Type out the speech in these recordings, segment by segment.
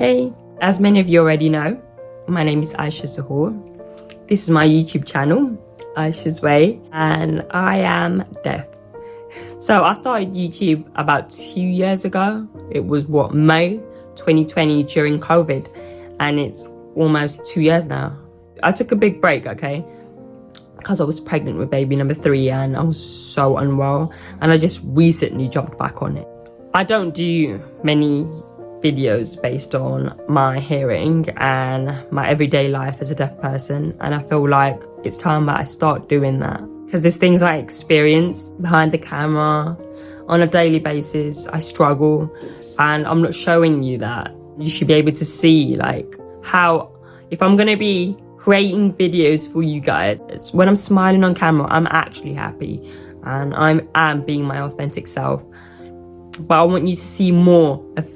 Hey, as many of you already know, my name is Aisha Sahur. This is my YouTube channel, Aisha's Way, and I am deaf. So I started YouTube about 2 years ago. It was May 2020 during COVID, and it's almost 2 years now. I took a big break, okay, because I was pregnant with baby number 3 and I was so unwell, and I just recently jumped back on it. I don't do many videos based on my hearing and my everyday life as a deaf person, and I feel like it's time that I start doing that, because there's things I experience behind the camera on a daily basis. I struggle, and I'm not showing you that. You should be able to see like how, if I'm gonna be creating videos for you guys, it's when I'm smiling on camera, I'm actually happy and I'm being my authentic self. But I want you to see more of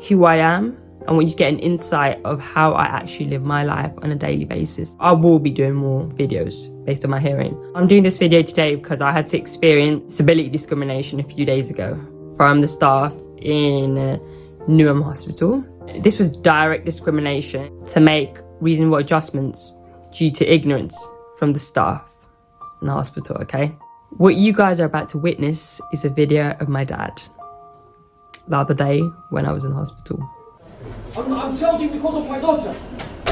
who I am. I want you to get an insight of how I actually live my life on a daily basis. I will be doing more videos based on my hearing. I'm doing this video today because I had to experience disability discrimination a few days ago from the staff in Newham Hospital. This was direct discrimination to make reasonable adjustments due to ignorance from the staff in the hospital, okay? What you guys are about to witness is a video of my dad the other day when I was in hospital. I'm telling you because of my daughter.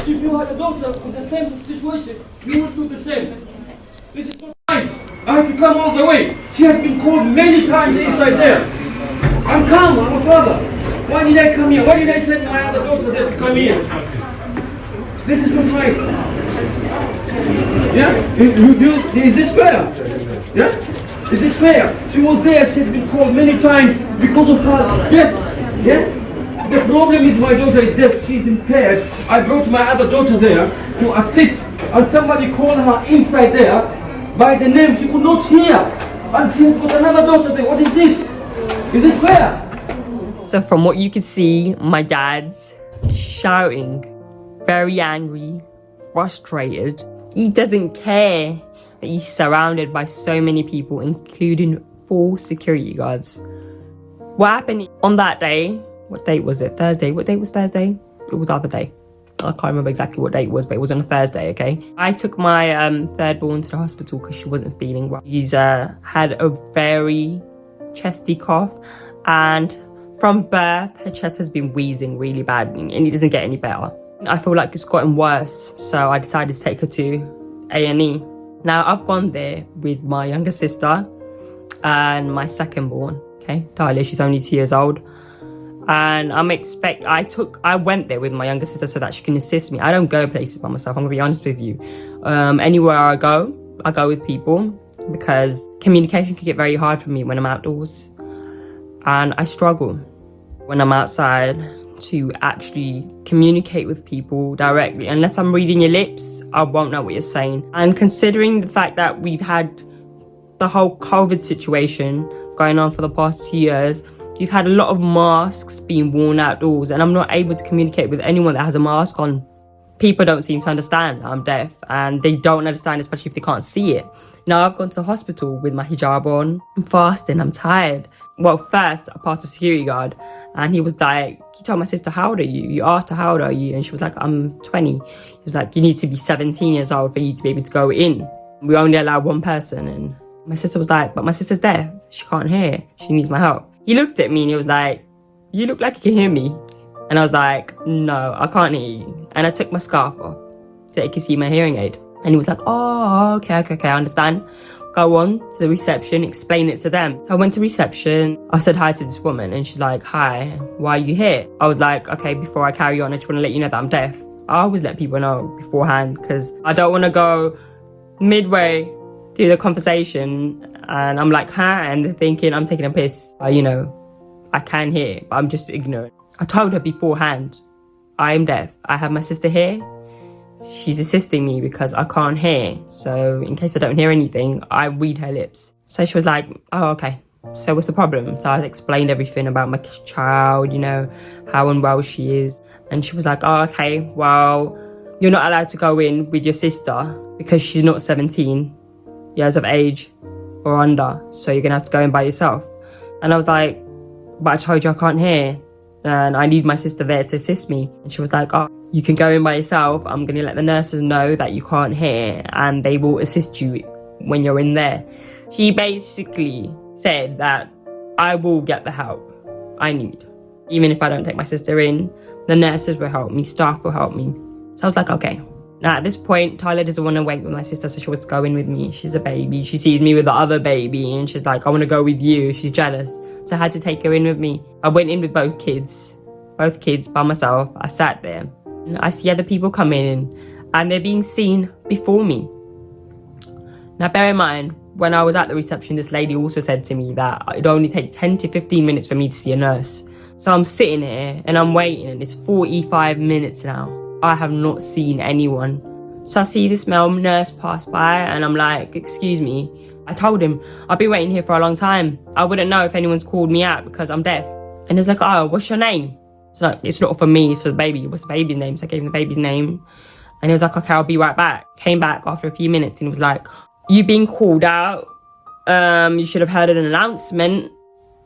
If you had a daughter with the same situation, you would do the same. This is not right. I had to come all the way. She has been called many times inside there. I'm calm, I'm a father. Why did I come here? Why did I send my other daughter there to come here? This is not right. Yeah? Is this fair? Yeah? Is this fair? She was there, she's been called many times because of her death. Yeah? The problem is my daughter is deaf, she's impaired. I brought my other daughter there to assist, and somebody called her inside there by the name she could not hear. And she has got another daughter there. What is this? Is it fair? So from what you can see, my dad's shouting, very angry, frustrated. He doesn't care that he's surrounded by so many people, including 4 security guards. What happened on that day? What date was it? Thursday. What date was Thursday? It was the other day. I can't remember exactly what date it was, but it was on a Thursday, okay? I took my third born to the hospital because she wasn't feeling well. She's had a very chesty cough, and from birth, her chest has been wheezing really bad, and it doesn't get any better. I feel like it's gotten worse, so I decided to take her to A&E. Now, I've gone there with my younger sister and my second born, okay? Talia, she's only 2 years old. And I went there with my younger sister so that she can assist me. I don't go places by myself, I'm gonna be honest with you. Anywhere I go with people, because communication can get very hard for me when I'm outdoors. And I struggle when I'm outside to actually communicate with people directly. Unless I'm reading your lips, I won't know what you're saying. And considering the fact that we've had the whole COVID situation going on for the past 2 years, you've had a lot of masks being worn outdoors, and I'm not able to communicate with anyone that has a mask on. People don't seem to understand I'm deaf, and they don't understand, especially if they can't see it. Now, I've gone to the hospital with my hijab on. I'm fasting, I'm tired. Well, first, I passed a security guard, and he was like, he told my sister, how old are you? You asked her, how old are you? And she was like, I'm 20. He was like, you need to be 17 years old for you to be able to go in. We only allow 1 person. And my sister was like, but my sister's deaf. She can't hear. She needs my help. He looked at me and he was like, you look like you can hear me. And I was like, no, I can't hear you. And I took my scarf off so he could see my hearing aid. And he was like, oh, okay, I understand. Go on to the reception, explain it to them. So I went to reception. I said hi to this woman and she's like, hi, why are you here? I was like, okay, before I carry on, I just want to let you know that I'm deaf. I always let people know beforehand because I don't want to go midway through the conversation and I'm like, huh? And they're thinking I'm taking a piss. I can hear, but I'm just ignorant. I told her beforehand, I am deaf. I have my sister here. She's assisting me because I can't hear. So in case I don't hear anything, I read her lips. So she was like, oh, okay. So what's the problem? So I explained everything about my child, how unwell she is. And she was like, oh, okay, well, you're not allowed to go in with your sister because she's not 17 years of age or under. So you're going to have to go in by yourself. And I was like, but I told you I can't hear. and I need my sister there to assist me. And she was like, oh, you can go in by yourself. I'm going to let the nurses know that you can't hear and they will assist you when you're in there. She basically said that I will get the help I need. Even if I don't take my sister in, the nurses will help me, staff will help me. So I was like, okay. Now at this point, Tyler doesn't want to wait with my sister, so she wants to go in with me. She's a baby. She sees me with the other baby and she's like, I want to go with you. She's jealous. So I had to take her in with me. I went in with both kids by myself. I sat there. I see other people come in and they're being seen before me. Now bear in mind, when I was at the reception, this lady also said to me that it'd only take 10 to 15 minutes for me to see a nurse. So I'm sitting here and I'm waiting and it's 45 minutes now. I have not seen anyone. So I see this male nurse pass by and I'm like, excuse me. I told him, I've been waiting here for a long time. I wouldn't know if anyone's called me out because I'm deaf. And he's like, oh, what's your name? It's like, it's not for me, it's for the baby. What's the baby's name? So I gave him the baby's name. And he was like, okay, I'll be right back. Came back after a few minutes and he was like, you've been called out. You should have heard an announcement.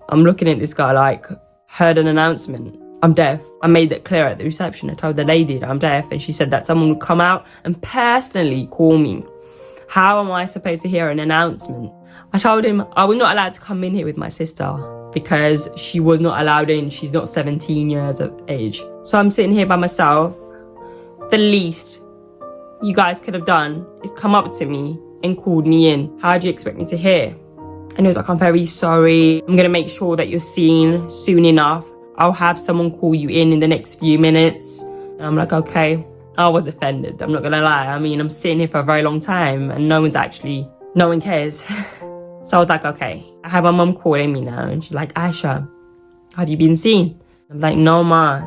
I'm looking at this guy like, heard an announcement. I'm deaf. I made that clear at the reception. I told the lady that I'm deaf and she said that someone would come out and personally call me. How am I supposed to hear an announcement? I told him I was not allowed to come in here with my sister because she was not allowed in. She's not 17 years of age. So I'm sitting here by myself. The least you guys could have done is come up to me and called me in. How do you expect me to hear? And he was like, I'm very sorry. I'm going to make sure that you're seen soon enough. I'll have someone call you in the next few minutes. And I'm like, okay. I was offended. I'm not going to lie. I mean, I'm sitting here for a very long time and no one cares. So I was like, okay. I have my mum calling me now and she's like, Aisha, have you been seen? I'm like, no, ma.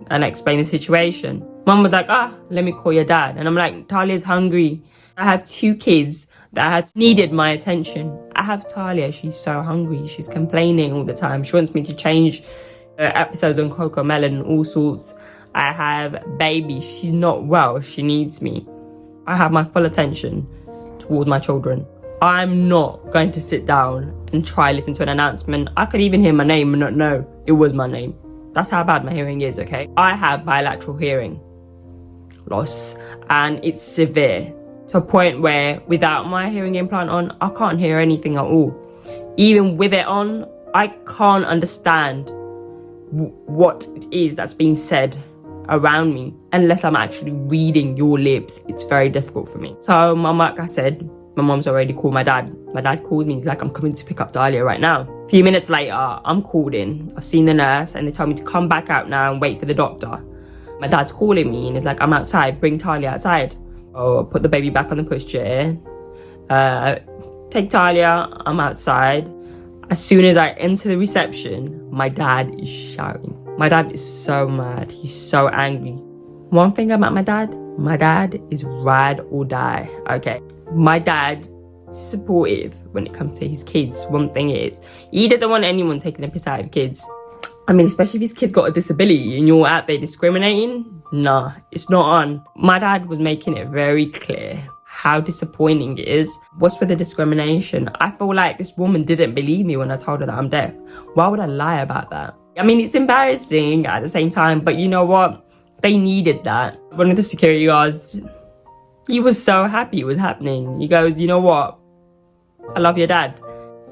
And I explained the situation. Mum was like, let me call your dad. And I'm like, Talia's hungry. I have 2 kids that had needed my attention. I have Talia. She's so hungry. She's complaining all the time. She wants me to change episodes on Coco Melon and all sorts. I have baby. She's not well. She needs me. I have my full attention towards my children. I'm not going to sit down and try listen to an announcement. I could even hear my name and not know it was my name. That's how bad my hearing is, okay? I have bilateral hearing loss and it's severe to a point where without my hearing implant on, I can't hear anything at all. Even with it on, I can't understand what it is that's being said around me unless I'm actually reading your lips. It's very difficult for me. So like I said, my mom's already called my dad. My dad called me. He's like, I'm coming to pick up Dahlia right now. A few minutes later, I'm called in. I've seen the nurse and they told me to come back out now and wait for the doctor. My dad's calling me and he's like, I'm outside. Bring Talia outside. Oh, put the baby back on the pushchair. Take Talia. I'm outside. As soon as I enter the reception, my dad is shouting. My dad is so mad. He's so angry. One thing about my dad is ride or die. Okay. My dad is supportive when it comes to his kids. One thing is, he doesn't want anyone taking a piss out of kids. I mean, especially if his kid's got a disability and you're out there discriminating. Nah, it's not on. My dad was making it very clear how disappointing it is. What's with the discrimination? I feel like this woman didn't believe me when I told her that I'm deaf. Why would I lie about that? I mean, it's embarrassing at the same time, but you know what? They needed that. One of the security guards, he was so happy it was happening. He goes, you know what? I love your dad.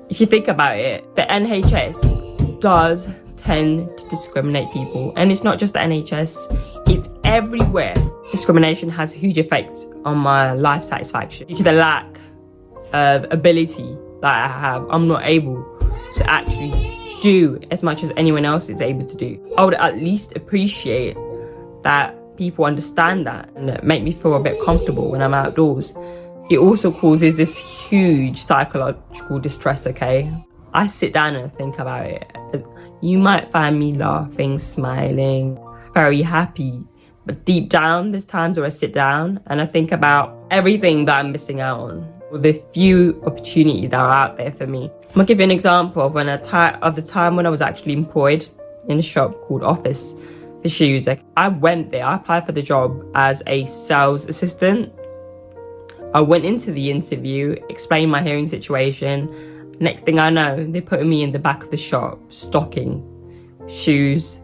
If you think about it, the NHS does tend to discriminate people. And it's not just the NHS, it's everywhere. Discrimination has a huge effect on my life satisfaction. Due to the lack of ability that I have, I'm not able to actually do as much as anyone else is able to do. I would at least appreciate that people understand that and make me feel a bit comfortable when I'm outdoors. It also causes this huge psychological distress, okay? I sit down and think about it. You might find me laughing, smiling, very happy. But deep down, there's times where I sit down and I think about everything that I'm missing out on, or the few opportunities that are out there for me. I'm gonna give you an example of the time when I was actually employed in a shop called Office for Shoes. Like, I went there, I applied for the job as a sales assistant. I went into the interview, explained my hearing situation. Next thing I know, they put me in the back of the shop, stocking shoes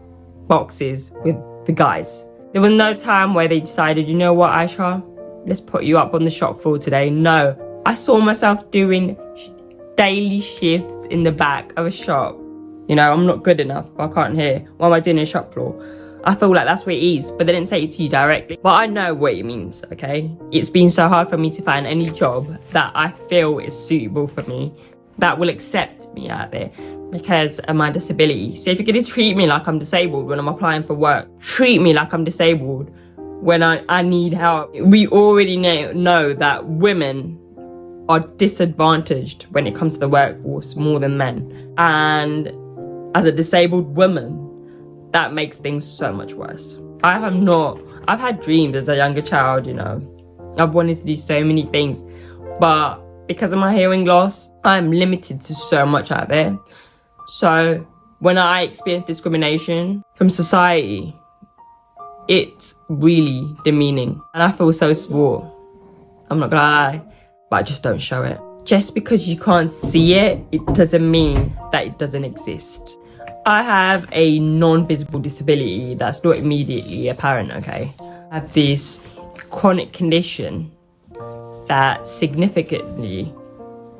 boxes with the guys. There was no time where they decided, you know what, Aisha, let's put you up on the shop floor today. No, I saw myself doing daily shifts in the back of a shop. You know, I'm not good enough, I can't hear. What am I doing in the shop floor? I feel like that's what it is, but they didn't say it to you directly. But I know what it means, okay? It's been so hard for me to find any job that I feel is suitable for me, that will accept me out there because of my disability. So if you're going to treat me like I'm disabled when I'm applying for work, treat me like I'm disabled when I need help. We already know that women are disadvantaged when it comes to the workforce more than men. And as a disabled woman, that makes things so much worse. I've had dreams as a younger child, you know. I've wanted to do so many things, but because of my hearing loss, I'm limited to so much out there. So when I experience discrimination from society, it's really demeaning. And I feel so small. I'm not gonna lie, but I just don't show it. Just because you can't see it, it doesn't mean that it doesn't exist. I have a non-visible disability that's not immediately apparent, okay? I have this chronic condition that significantly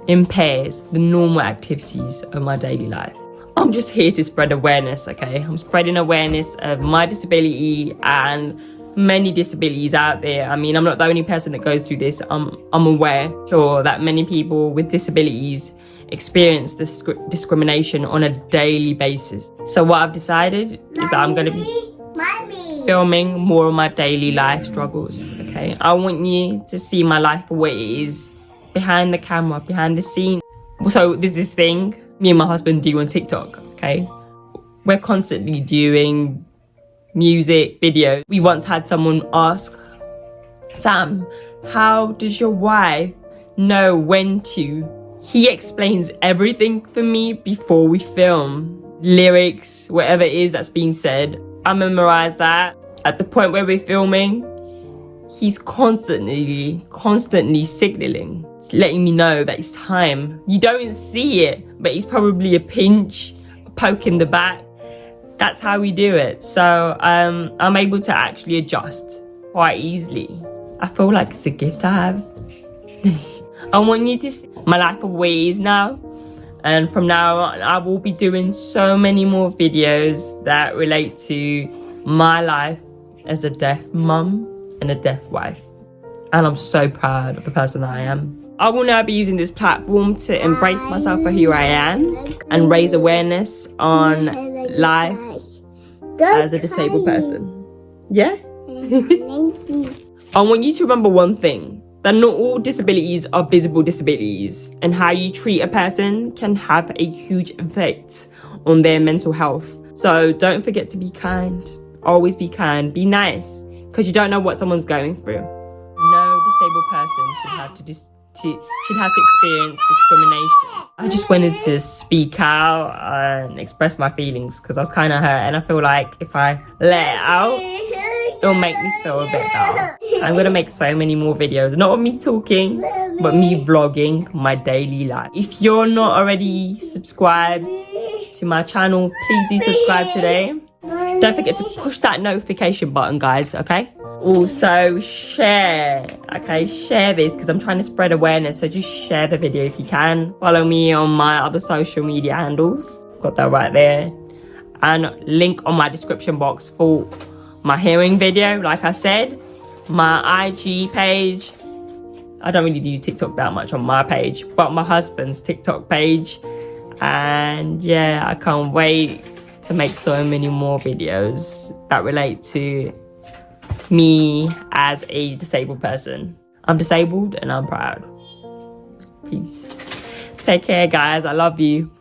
impairs the normal activities of my daily life. I'm just here to spread awareness, okay? I'm spreading awareness of my disability and many disabilities out there. I mean, I'm not the only person that goes through this. I'm aware, sure, that many people with disabilities experience this discrimination on a daily basis. So what I've decided is that I'm going to be filming more of my daily life struggles, okay? I want you to see my life for what it is, behind the camera, behind the scene. So there's this thing me and my husband do on TikTok, okay? We're constantly doing music, videos. We once had someone ask, Sam, how does your wife know when to? He explains everything for me before we film. Lyrics, whatever it is that's being said, I memorize that. At the point where we're filming, he's constantly signaling, letting me know that it's time. You don't see it, but it's probably a pinch, a poke in the back. That's how we do it. So I'm able to actually adjust quite easily. I feel like it's a gift I have. I want you to see my life for what it is now. And from now on, I will be doing so many more videos that relate to my life as a deaf mum and a deaf wife. And I'm so proud of the person that I am. I will now be using this platform to embrace myself for who I am and raise awareness on life as a disabled person. Yeah? I want you to remember one thing, that not all disabilities are visible disabilities, and how you treat a person can have a huge effect on their mental health. So don't forget to be kind. Always be kind, be nice, because you don't know what someone's going through. No disabled person should have to experience discrimination. I just wanted to speak out and express my feelings because I was kind of hurt, and I feel like if I let it out, it'll make me feel a bit better. I'm gonna make so many more videos, not of me talking, but me vlogging my daily life. If you're not already subscribed to my channel, please do subscribe today. Don't forget to push that notification button, guys, okay? Also share, okay? Share this because I'm trying to spread awareness, so just share the video if you can. Follow me on my other social media handles. Got that right there. And link on my description box for my hearing video, like I said. My IG page. I don't really do TikTok that much on my page, but my husband's TikTok page. And yeah, I can't wait to make so many more videos that relate to me as a disabled person. I'm disabled and I'm proud. Peace. Take care, guys. I love you.